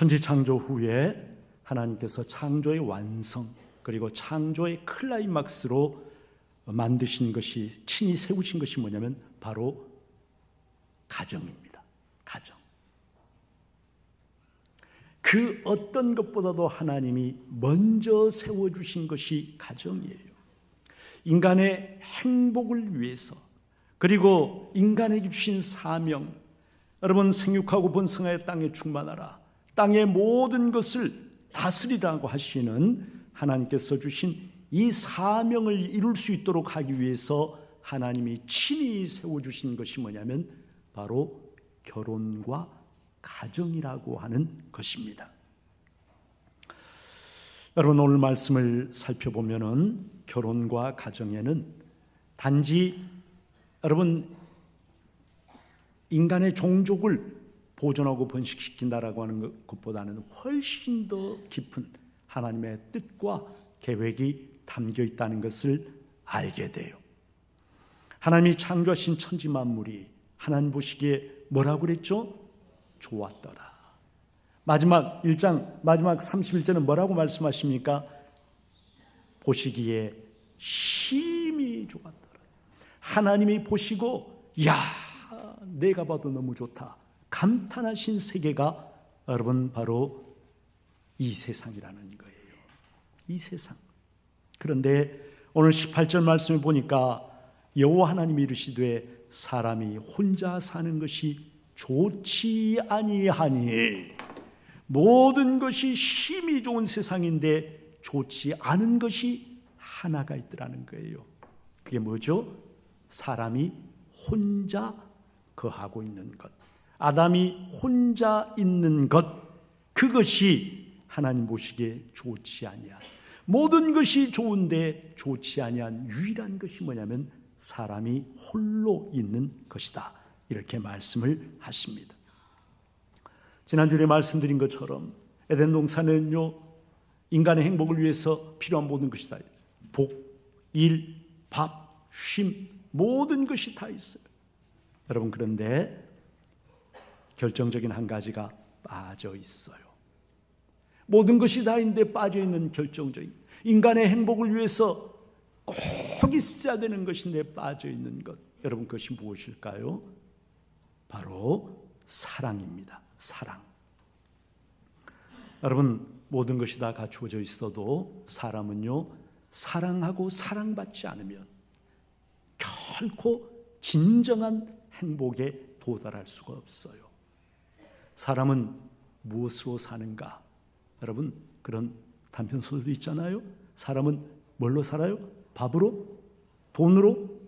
천지 창조 후에 하나님께서 창조의 완성 그리고 창조의 클라이막스로 만드신 것이, 친히 세우신 것이 뭐냐면 바로 가정입니다. 가정. 그 어떤 것보다도 하나님이 먼저 세워주신 것이 가정이에요. 인간의 행복을 위해서, 그리고 인간에게 주신 사명, 여러분 생육하고 번성하여 땅에 충만하라, 땅의 모든 것을 다스리라고 하시는 하나님께서 주신 이 사명을 이룰 수 있도록 하기 위해서 하나님이 친히 세워주신 것이 뭐냐면 바로 결혼과 가정이라고 하는 것입니다. 여러분 오늘 말씀을 살펴보면은 결혼과 가정에는 단지 여러분 인간의 종족을 보존하고 번식시킨다라고 하는 것보다는 훨씬 더 깊은 하나님의 뜻과 계획이 담겨 있다는 것을 알게 돼요. 하나님이 창조하신 천지 만물이 하나님 보시기에 뭐라고 그랬죠? 좋았더라. 마지막 1장 마지막 31절은 뭐라고 말씀하십니까? 보시기에 심히 좋았더라. 하나님이 보시고 야, 내가 봐도 너무 좋다 감탄하신 세계가 여러분 바로 이 세상이라는 거예요. 이 세상. 그런데 오늘 18절 말씀을 보니까 여호와 하나님이 이르시되 사람이 혼자 사는 것이 좋지 아니하니, 모든 것이 심히 좋은 세상인데 좋지 않은 것이 하나가 있더라는 거예요. 그게 뭐죠? 사람이 혼자 거하고 있는 것, 아담이 혼자 있는 것, 그것이 하나님 보시기에 좋지 아니한, 모든 것이 좋은데 좋지 아니한 유일한 것이 뭐냐면 사람이 홀로 있는 것이다, 이렇게 말씀을 하십니다. 지난주에 말씀드린 것처럼 에덴 동산은요 인간의 행복을 위해서 필요한 모든 것이 다 있어요. 복, 일, 밥, 쉼, 모든 것이 다 있어요. 여러분 그런데 결정적인 한 가지가 빠져 있어요. 모든 것이 다 있는데 빠져 있는 결정적인, 인간의 행복을 위해서 꼭 있어야 되는 것인데 빠져 있는 것, 여러분 그것이 무엇일까요? 바로 사랑입니다. 사랑. 여러분 모든 것이 다 갖추어져 있어도 사람은요 사랑하고 사랑받지 않으면 결코 진정한 행복에 도달할 수가 없어요. 사람은 무엇으로 사는가? 여러분 그런 단편소설도 있잖아요. 사람은 뭘로 살아요? 밥으로? 돈으로?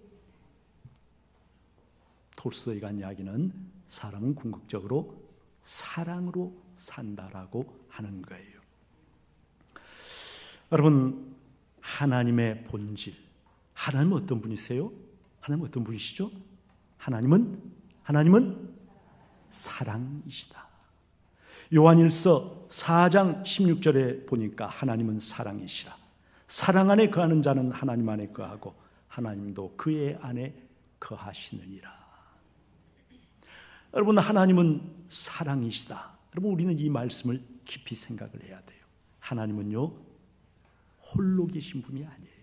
톨스토이가 한 이야기는 사람은 궁극적으로 사랑으로 산다라고 하는 거예요. 여러분 하나님의 본질, 하나님은 어떤 분이세요? 하나님은 어떤 분이시죠? 하나님은 사랑이시다. 요한일서 4장 16절에 보니까 하나님은 사랑이시라. 사랑 안에 거하는 자는 하나님 안에 거하고 하나님도 그의 안에 거하시느니라. 여러분 하나님은 사랑이시다. 여러분 우리는 이 말씀을 깊이 생각을 해야 돼요. 하나님은요 홀로 계신 분이 아니에요.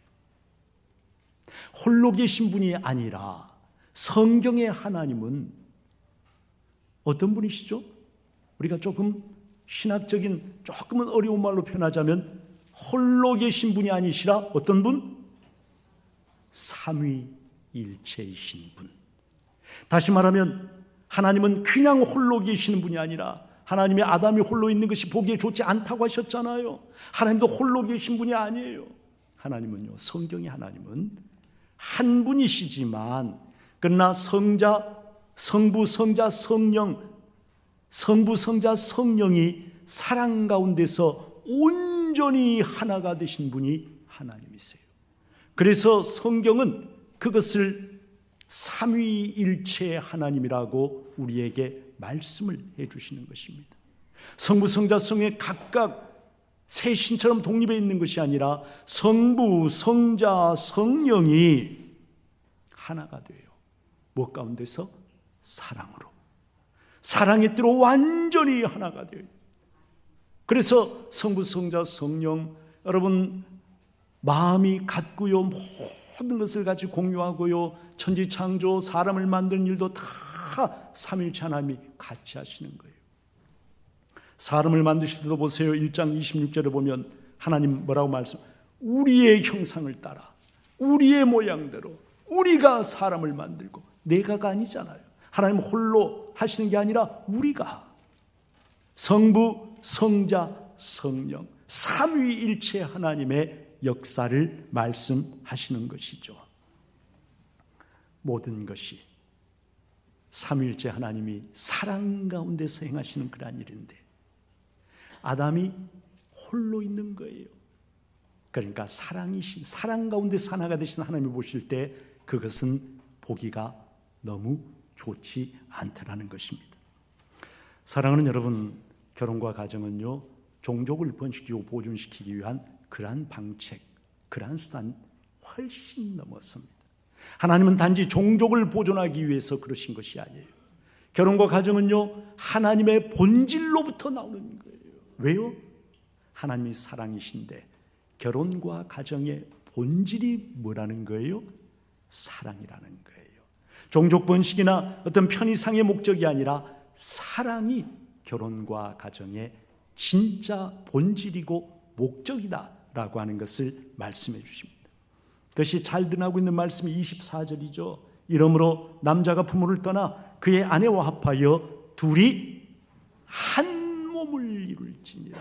홀로 계신 분이 아니라 성경의 하나님은 어떤 분이시죠? 우리가 조금 신학적인 조금은 어려운 말로 표현하자면 홀로 계신 분이 아니시라 어떤 분? 삼위일체이신 분. 다시 말하면 하나님은 그냥 홀로 계시는 분이 아니라, 하나님의 아담이 홀로 있는 것이 보기에 좋지 않다고 하셨잖아요. 하나님도 홀로 계신 분이 아니에요. 하나님은요, 성경의 하나님은 한 분이시지만 그러나 성자, 성부, 성자, 성령, 성부, 성자, 성령이 사랑 가운데서 온전히 하나가 되신 분이 하나님이세요. 그래서 성경은 그것을 삼위일체 하나님이라고 우리에게 말씀을 해주시는 것입니다. 성부, 성자, 성령이 각각 세 신처럼 독립해 있는 것이 아니라 성부, 성자, 성령이 하나가 돼요. 무엇 가운데서? 사랑으로. 사랑의 뜻으로 완전히 하나가 돼요. 그래서 성부, 성자, 성령, 여러분 마음이 같고요, 모든 것을 같이 공유하고요, 천지창조 사람을 만드는 일도 다 삼위일체 하나님이 같이 하시는 거예요. 사람을 만드실 때도 보세요. 1장 26절에 보면 하나님 뭐라고 우리의 형상을 따라 우리의 모양대로 우리가 사람을 만들고, 내가가 아니잖아요. 하나님 홀로 하시는 게 아니라 우리가, 성부, 성자, 성령 삼위일체 하나님의 역사를 말씀하시는 것이죠. 모든 것이 삼위일체 하나님이 사랑 가운데서 행하시는 그러한 일인데, 아담이 홀로 있는 거예요. 그러니까 사랑이신, 사랑 가운데서 하나가 되신 하나님을 보실 때 그것은 보기가 너무 좋지 않다라는 것입니다. 사랑하는 여러분, 결혼과 가정은요, 종족을 번식시키고 보존시키기 위한 그러한 방책, 그러한 수단 훨씬 넘었습니다. 하나님은 단지 종족을 보존하기 위해서 그러신 것이 아니에요. 결혼과 가정은요, 하나님의 본질로부터 나오는 거예요. 왜요? 하나님이 사랑이신데 결혼과 가정의 본질이 뭐라는 거예요? 사랑이라는 거예요. 종족 번식이나 어떤 편의상의 목적이 아니라 사랑이 결혼과 가정의 진짜 본질이고 목적이다라고 하는 것을 말씀해 주십니다. 그것이 잘 드러나고 있는 말씀이 24절이죠. 이러므로 남자가 부모를 떠나 그의 아내와 합하여 둘이 한 몸을 이룰지니라.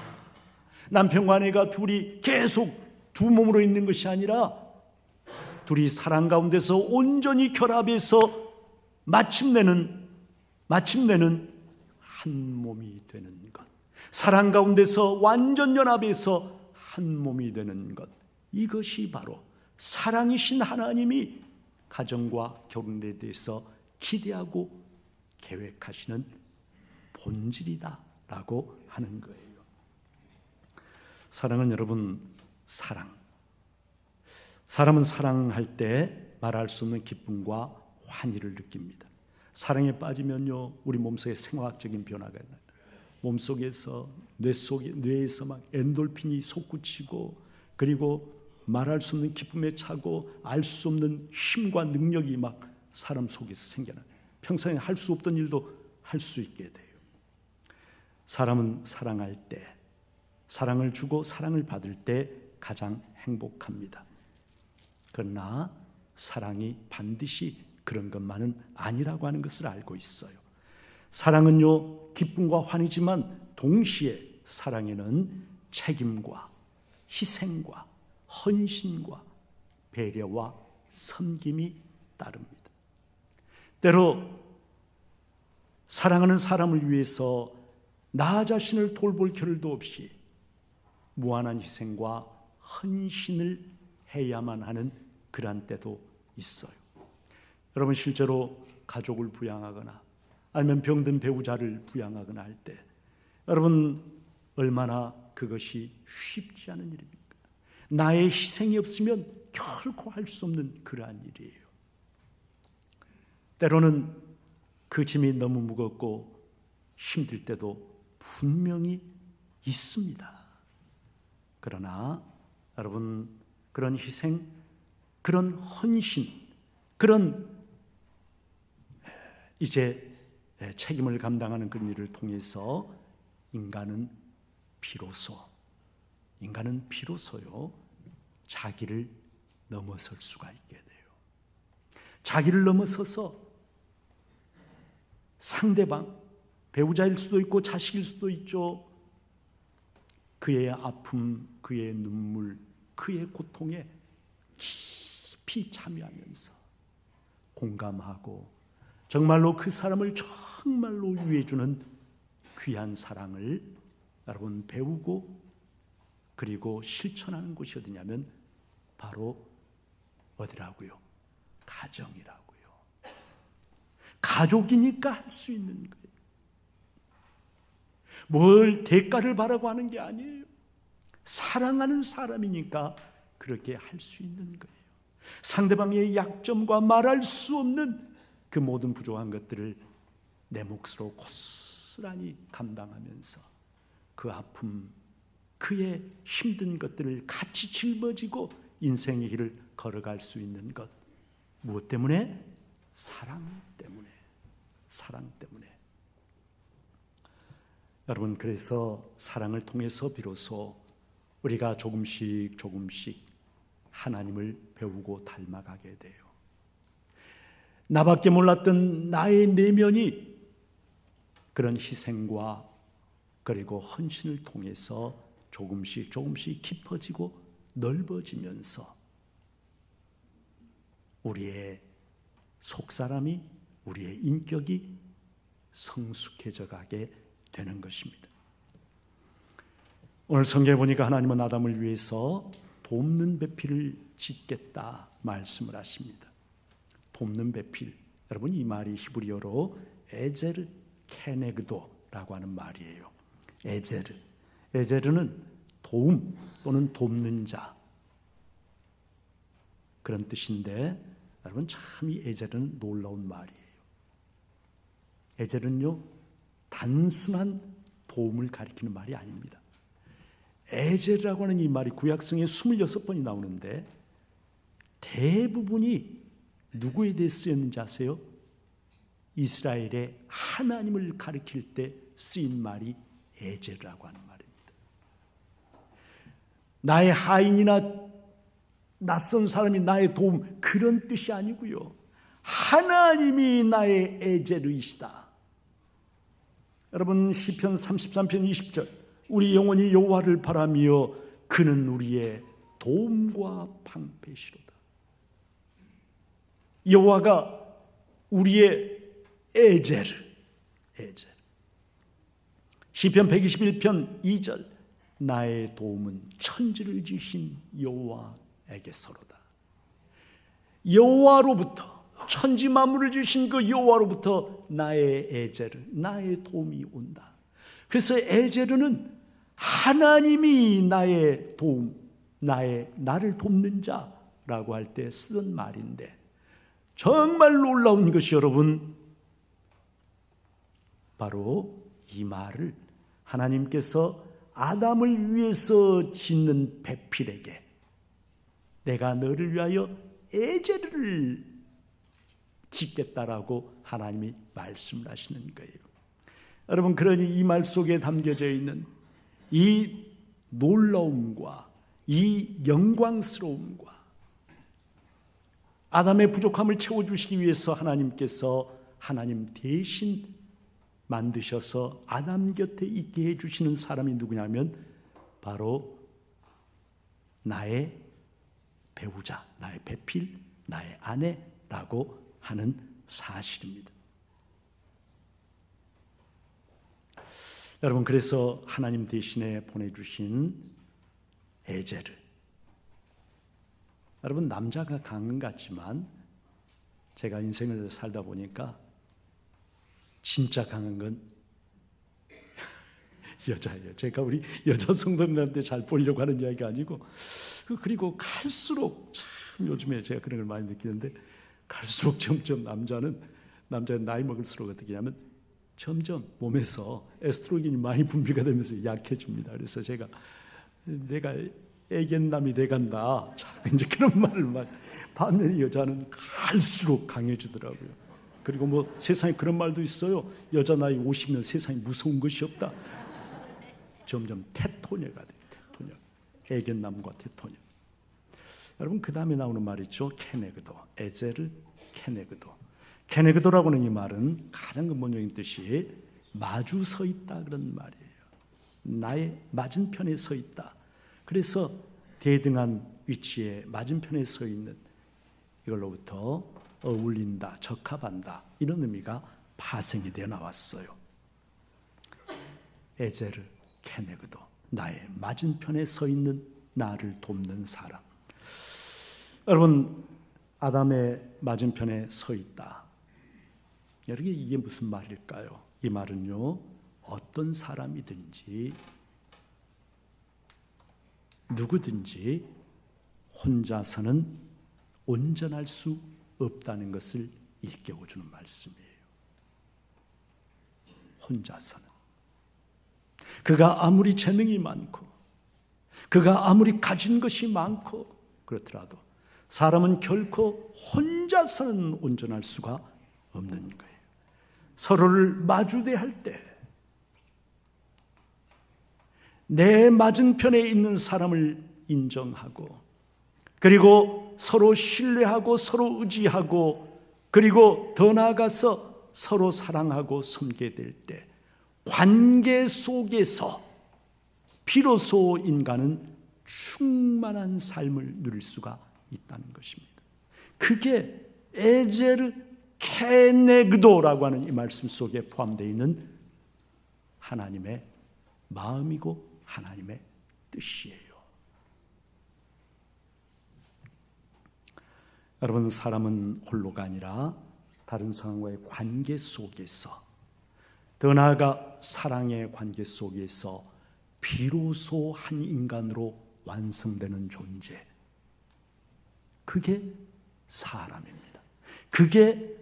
남편과 아내가 둘이 계속 두 몸으로 있는 것이 아니라 둘이 사랑 가운데서 온전히 결합해서 마침내는 한 몸이 되는 것, 사랑 가운데서 완전 연합해서 한 몸이 되는 것, 이것이 바로 사랑이신 하나님이 가정과 결혼에 대해서 기대하고 계획하시는 본질이다라고 하는 거예요. 사랑은 여러분, 사람은 사랑할 때 말할 수 없는 기쁨과 환희를 느낍니다. 사랑에 빠지면요, 우리 몸속에 생화학적인 변화가 나요. 몸속에서 뇌에서 막 엔돌핀이 솟구치고, 그리고 말할 수 없는 기쁨에 차고 알 수 없는 힘과 능력이 막 사람 속에서 생겨나요. 평소에 할 수 없던 일도 할 수 있게 돼요. 사람은 사랑할 때, 사랑을 주고 사랑을 받을 때 가장 행복합니다. 그러나 사랑이 반드시 그런 것만은 아니라고 하는 것을 알고 있어요. 사랑은요, 기쁨과 환희지만 동시에 사랑에는 책임과 희생과 헌신과 배려와 섬김이 따릅니다. 때로 사랑하는 사람을 위해서 나 자신을 돌볼 겨를도 없이 무한한 희생과 헌신을 해야만 하는 그러한 때도 있어요. 여러분, 실제로 가족을 부양하거나 아니면 병든 배우자를 부양하거나 할 때 여러분, 얼마나 그것이 쉽지 않은 일입니까? 나의 희생이 없으면 결코 할 수 없는 그러한 일이에요. 때로는 그 짐이 너무 무겁고 힘들 때도 분명히 있습니다. 그러나 여러분, 그런 희생, 그런 헌신, 그런 이제 책임을 감당하는 그런 일을 통해서 인간은 비로소요 자기를 넘어설 수가 있게 돼요. 자기를 넘어서서 상대방, 배우자일 수도 있고 자식일 수도 있죠. 그의 아픔, 그의 눈물, 그의 고통에 깊이 참여하면서 공감하고 정말로 그 사람을 정말로 위해주는 귀한 사랑을 여러분 배우고 그리고 실천하는 곳이 어디냐면 바로 어디라고요? 가정이라고요. 가족이니까 할 수 있는 거예요. 뭘 대가를 바라고 하는 게 아니에요. 사랑하는 사람이니까 그렇게 할 수 있는 거예요. 상대방의 약점과 말할 수 없는 그 모든 부족한 것들을 내 몫으로 고스란히 감당하면서 그 아픔, 그의 힘든 것들을 같이 짊어지고 인생의 길을 걸어갈 수 있는 것, 무엇 때문에? 사랑 때문에. 사랑 때문에. 여러분, 그래서 사랑을 통해서 비로소 우리가 조금씩 하나님을 배우고 닮아가게 돼요. 나밖에 몰랐던 나의 내면이 그런 희생과 그리고 헌신을 통해서 조금씩 깊어지고 넓어지면서 우리의 속사람이, 우리의 인격이 성숙해져 가게 되는 것입니다. 오늘 성경에 보니까 하나님은 아담을 위해서 돕는 배필을 짓겠다 말씀을 하십니다. 돕는 배필, 여러분 이 말이 히브리어로 에제르 케네그도라고 하는 말이에요. 에제르는 도움 또는 돕는 자, 그런 뜻인데 여러분 참 이 에제르는 놀라운 말이에요. 에제르는요 단순한 도움을 가리키는 말이 아닙니다. 에제르라고 하는 이 말이 구약성에 26번이 나오는데 대부분이 누구에 대해 쓰였는지 아세요? 이스라엘의 하나님을 가리킬 때 쓰인 말이 에제르라고 하는 말입니다. 나의 하인이나 낯선 사람이 나의 도움, 그런 뜻이 아니고요. 하나님이 나의 에제르이시다. 여러분 시편 33편 20절, 우리 영혼이 여호와를 바라며 그는 우리의 도움과 방패시로다. 여호와가 우리의 에제르. 시편 121편 2절, 나의 도움은 천지를 지으신 여호와에게서로다. 여호와로부터, 천지 만물을 지으신 그 여호와로부터 나의 에제르, 나의 도움이 온다. 그래서 에제르는 하나님이 나의 도움, 나를 돕는 자라고 할 때 쓰던 말인데, 정말 놀라운 것이 여러분, 바로 이 말을 하나님께서 아담을 위해서 짓는 배필에게 내가 너를 위하여 에제르를 짓겠다라고 하나님이 말씀을 하시는 거예요. 여러분, 그러니 이 말 속에 담겨져 있는 이 놀라움과 이 영광스러움과 아담의 부족함을 채워주시기 위해서 하나님께서 하나님 대신 만드셔서 아담 곁에 있게 해주시는 사람이 누구냐면 바로 나의 배우자, 나의 배필, 나의 아내라고 하는 사실입니다. 여러분, 그래서 하나님 대신에 보내주신 에제르, 여러분 남자가 강한 것 같지만 제가 인생을 살다 보니까 진짜 강한 건 여자예요. 제가 우리 여자 성도님들한테 잘 보려고 하는 이야기가 아니고, 그리고 갈수록 참 요즘에 제가 그런 걸 많이 느끼는데, 갈수록 점점 남자는 나이 먹을수록 어떻게 하면 점점 몸에서 에스트로겐이 많이 분비가 되면서 약해집니다. 그래서 내가 애견남이 돼간다, 이제 그런 말을 반면에 여자는 갈수록 강해지더라고요. 그리고 세상에 그런 말도 있어요. 여자 나이 50면 세상에 무서운 것이 없다. 점점 테토녀가 돼요. 테토녀. 애견남과 테토녀. 여러분, 그 다음에 나오는 말이죠. 케네그도. 에제르 케네그도. 케네그도라고 하는 이 말은 가장 근본적인 뜻이 마주 서 있다, 그런 말이에요. 나의 맞은편에 서 있다. 그래서 대등한 위치에 맞은편에 서 있는, 이걸로부터 어울린다, 적합한다, 이런 의미가 파생이 되어 나왔어요. 에제르 케네그도, 나의 맞은편에 서 있는 나를 돕는 사람. 여러분, 아담의 맞은편에 서 있다. 여러분, 이게 무슨 말일까요? 이 말은요, 어떤 사람이든지 누구든지 혼자서는 온전할 수 없다는 것을 일깨워주는 말씀이에요. 혼자서는. 그가 아무리 재능이 많고 그가 아무리 가진 것이 많고 그렇더라도 사람은 결코 혼자서는 온전할 수가 없는 거예요. 서로를 마주대할 때 내 맞은편에 있는 사람을 인정하고 그리고 서로 신뢰하고 서로 의지하고 그리고 더 나아가서 서로 사랑하고 섬기게 될 때 관계 속에서 비로소 인간은 충만한 삶을 누릴 수가 있다는 것입니다. 그게 에제르 케네그도라고 하는 이 말씀 속에 포함되어 있는 하나님의 마음이고 하나님의 뜻이에요. 여러분, 사람은 홀로가 아니라 다른 사람과의 관계 속에서, 더 나아가 사랑의 관계 속에서 비로소 한 인간으로 완성되는 존재, 그게 사람입니다. 그게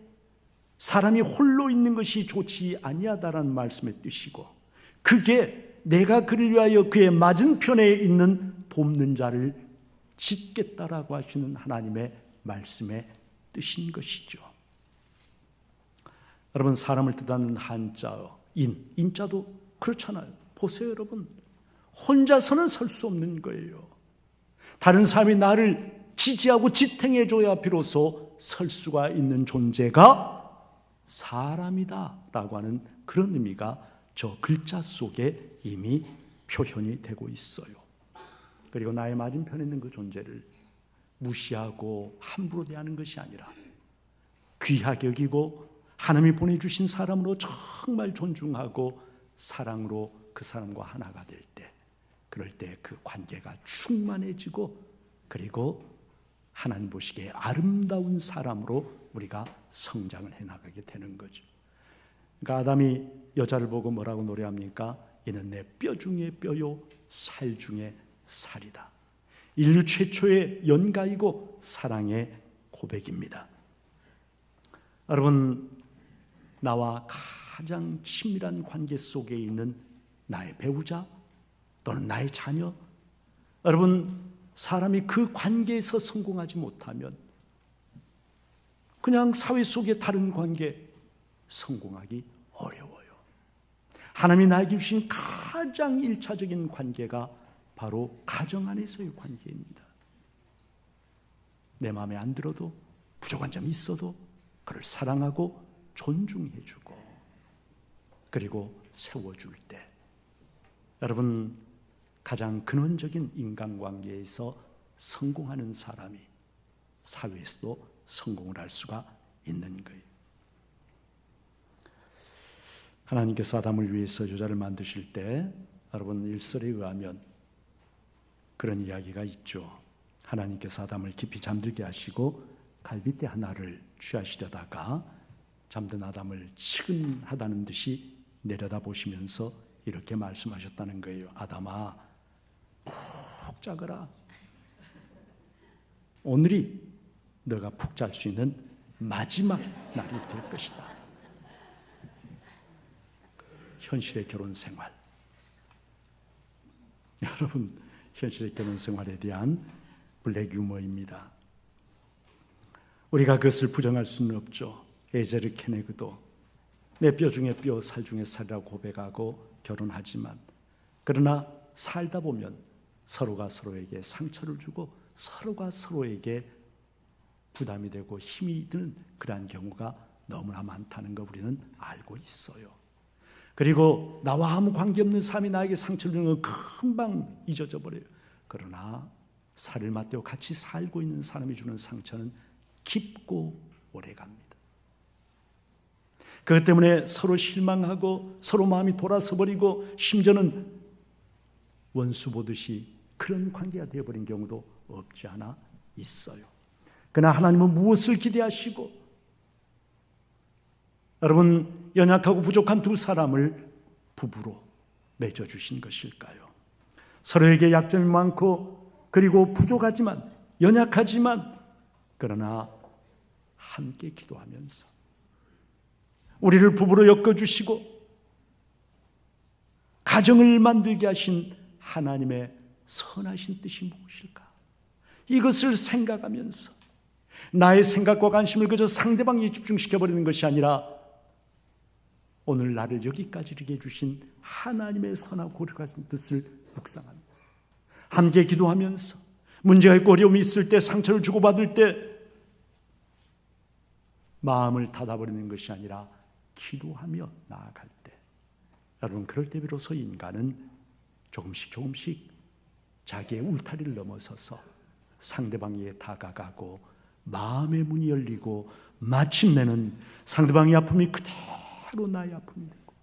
사람이 홀로 있는 것이 좋지 아니하다라는 말씀의 뜻이고, 그게 내가 그를 위하여 그의 맞은편에 있는 돕는 자를 짓겠다라고 하시는 하나님의 말씀의 뜻인 것이죠. 여러분, 사람을 뜻하는 한자어 인자도 그렇잖아요. 보세요, 여러분. 혼자서는 설 수 없는 거예요. 다른 사람이 나를 지지하고 지탱해 줘야 비로소 설 수가 있는 존재가 사람이다라고 하는 그런 의미가 저 글자 속에 이미 표현이 되고 있어요. 그리고 나의 맞은편에 있는 그 존재를 무시하고 함부로 대하는 것이 아니라 귀하게 여기고 하나님이 보내주신 사람으로 정말 존중하고 사랑으로 그 사람과 하나가 될 때, 그럴 때 그 관계가 충만해지고 그리고 하나님 보시기에 아름다운 사람으로 우리가 성장을 해나가게 되는 거죠. 그러니까 아담이 여자를 보고 뭐라고 노래합니까? 이는 내 뼈 중에 뼈요 살 중에 살이다. 인류 최초의 연가이고 사랑의 고백입니다. 여러분, 나와 가장 친밀한 관계 속에 있는 나의 배우자 또는 나의 자녀, 여러분, 사람이 그 관계에서 성공하지 못하면 그냥 사회 속의 다른 관계 성공하기 어려워요. 하나님이 나에게 주신 가장 일차적인 관계가 바로 가정 안에서의 관계입니다. 내 마음에 안 들어도 부족한 점이 있어도 그를 사랑하고 존중해주고 그리고 세워줄 때, 여러분, 가장 근원적인 인간관계에서 성공하는 사람이 사회에서도 성공을 할 수가 있는 거예요. 하나님께서 아담을 위해서 여자를 만드실 때 여러분, 일설에 의하면 그런 이야기가 있죠. 하나님께서 아담을 깊이 잠들게 하시고 갈빗대 하나를 취하시려다가 잠든 아담을 치근하다는 듯이 내려다보시면서 이렇게 말씀하셨다는 거예요. 아담아, 푹 자거라. 오늘이 너가 푹 잘 수 있는 마지막 날이 될 것이다. 현실의 결혼 생활, 여러분, 현실의 결혼 생활에 대한 블랙 유머입니다. 우리가 그것을 부정할 수는 없죠. 에제르 케네그도 내 뼈 중에 뼈, 살 중에 살이라고 고백하고 결혼하지만, 그러나 살다 보면 서로가 서로에게 상처를 주고 서로가 서로에게 부담이 되고 힘이 드는 그러한 경우가 너무나 많다는 거 우리는 알고 있어요. 그리고 나와 아무 관계없는 사람이 나에게 상처를 주는 건 금방 잊어져 버려요. 그러나 살을 맞대고 같이 살고 있는 사람이 주는 상처는 깊고 오래갑니다. 그것 때문에 서로 실망하고 서로 마음이 돌아서 버리고 심지어는 원수 보듯이 그런 관계가 되어버린 경우도 없지 않아 있어요. 그러나 하나님은 무엇을 기대하시고, 여러분, 연약하고 부족한 두 사람을 부부로 맺어주신 것일까요? 서로에게 약점이 많고 그리고 부족하지만, 연약하지만, 그러나 함께 기도하면서 우리를 부부로 엮어주시고 가정을 만들게 하신 하나님의 선하신 뜻이 무엇일까? 이것을 생각하면서 나의 생각과 관심을 그저 상대방에 집중시켜버리는 것이 아니라 오늘 나를 여기까지 이르게 해주신 하나님의 선하고 거룩하신 뜻을 묵상하면서 함께 기도하면서 문제가 있고 어려움이 있을 때, 상처를 주고받을 때 마음을 닫아버리는 것이 아니라 기도하며 나아갈 때, 여러분, 그럴 때 비로소 인간은 조금씩 자기의 울타리를 넘어서서 상대방에게 다가가고 마음의 문이 열리고 마침내는 상대방의 아픔이 그대로 나의 아픔이 되고.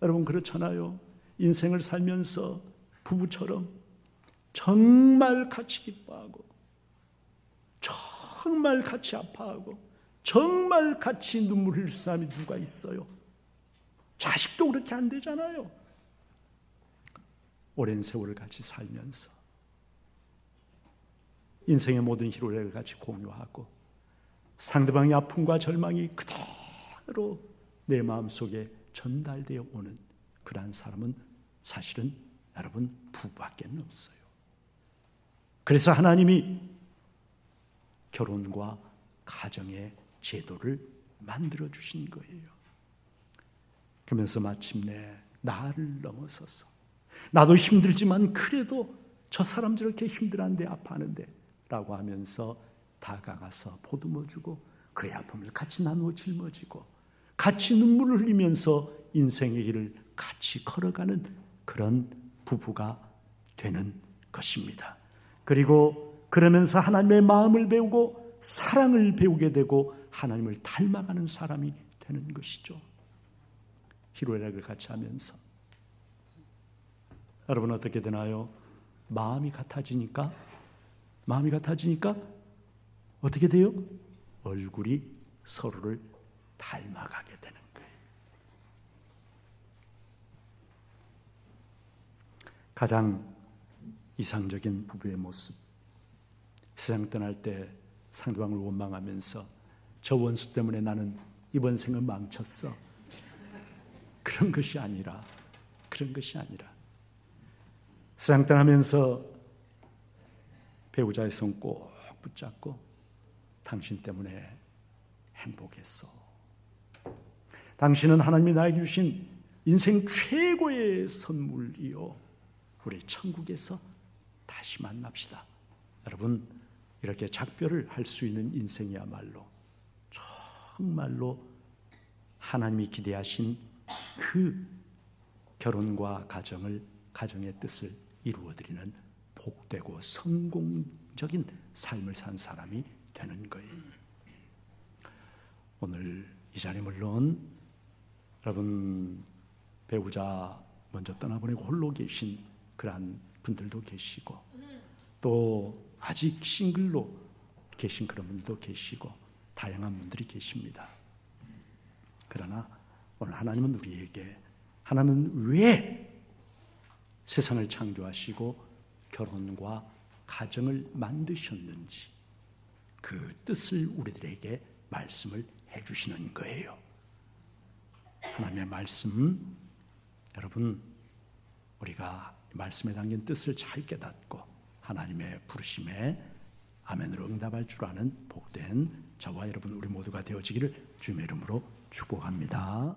여러분, 그렇잖아요. 인생을 살면서 부부처럼 정말 같이 기뻐하고 정말 같이 아파하고 정말 같이 눈물 흘릴 사람이 누가 있어요? 자식도 그렇게 안 되잖아요. 오랜 세월을 같이 살면서 인생의 모든 희로애락을 같이 공유하고 상대방의 아픔과 절망이 그대로 내 마음속에 전달되어 오는 그러한 사람은 사실은 여러분 부부밖에 없어요. 그래서 하나님이 결혼과 가정의 제도를 만들어 주신 거예요. 그러면서 마침내 나를 넘어서서 나도 힘들지만 그래도 저 사람 저렇게 힘들한데 아파하는데 라고 하면서 다가가서 보듬어주고 그의 아픔을 같이 나누어 짊어지고 같이 눈물을 흘리면서 인생의 길을 같이 걸어가는 그런 부부가 되는 것입니다. 그리고 그러면서 하나님의 마음을 배우고 사랑을 배우게 되고 하나님을 닮아가는 사람이 되는 것이죠. 희로애락을 같이 하면서 여러분 어떻게 되나요? 마음이 같아지니까 어떻게 돼요? 얼굴이 서로를 닮아가게 되는 거예요. 가장 이상적인 부부의 모습, 세상 떠날 때 상대방을 원망하면서 저 원수 때문에 나는 이번 생을 망쳤어, 그런 것이 아니라 세상 떠나면서 배우자의 손 꼭 붙잡고 당신 때문에 행복했어. 당신은 하나님이 나에게 주신 인생 최고의 선물이요. 우리 천국에서 다시 만납시다. 여러분, 이렇게 작별을 할 수 있는 인생이야말로 정말로 하나님이 기대하신 그 결혼과 가정의 뜻을 이루어드리는 복되고 성공적인 삶을 산 사람이 되는 거예요. 오늘 이 자리 물론 여러분 배우자 먼저 떠나보내고 홀로 계신 그러한 분들도 계시고 또 아직 싱글로 계신 그런 분들도 계시고 다양한 분들이 계십니다. 그러나 오늘 하나님은 우리에게 하나님은 왜 세상을 창조하시고 결혼과 가정을 만드셨는지 그 뜻을 우리들에게 말씀을 해주시는 거예요. 하나님의 말씀, 여러분 우리가 말씀에 담긴 뜻을 잘 깨닫고 하나님의 부르심에 아멘으로 응답할 줄 아는 복된 저와 여러분 우리 모두가 되어지기를 주님의 이름으로 축복합니다.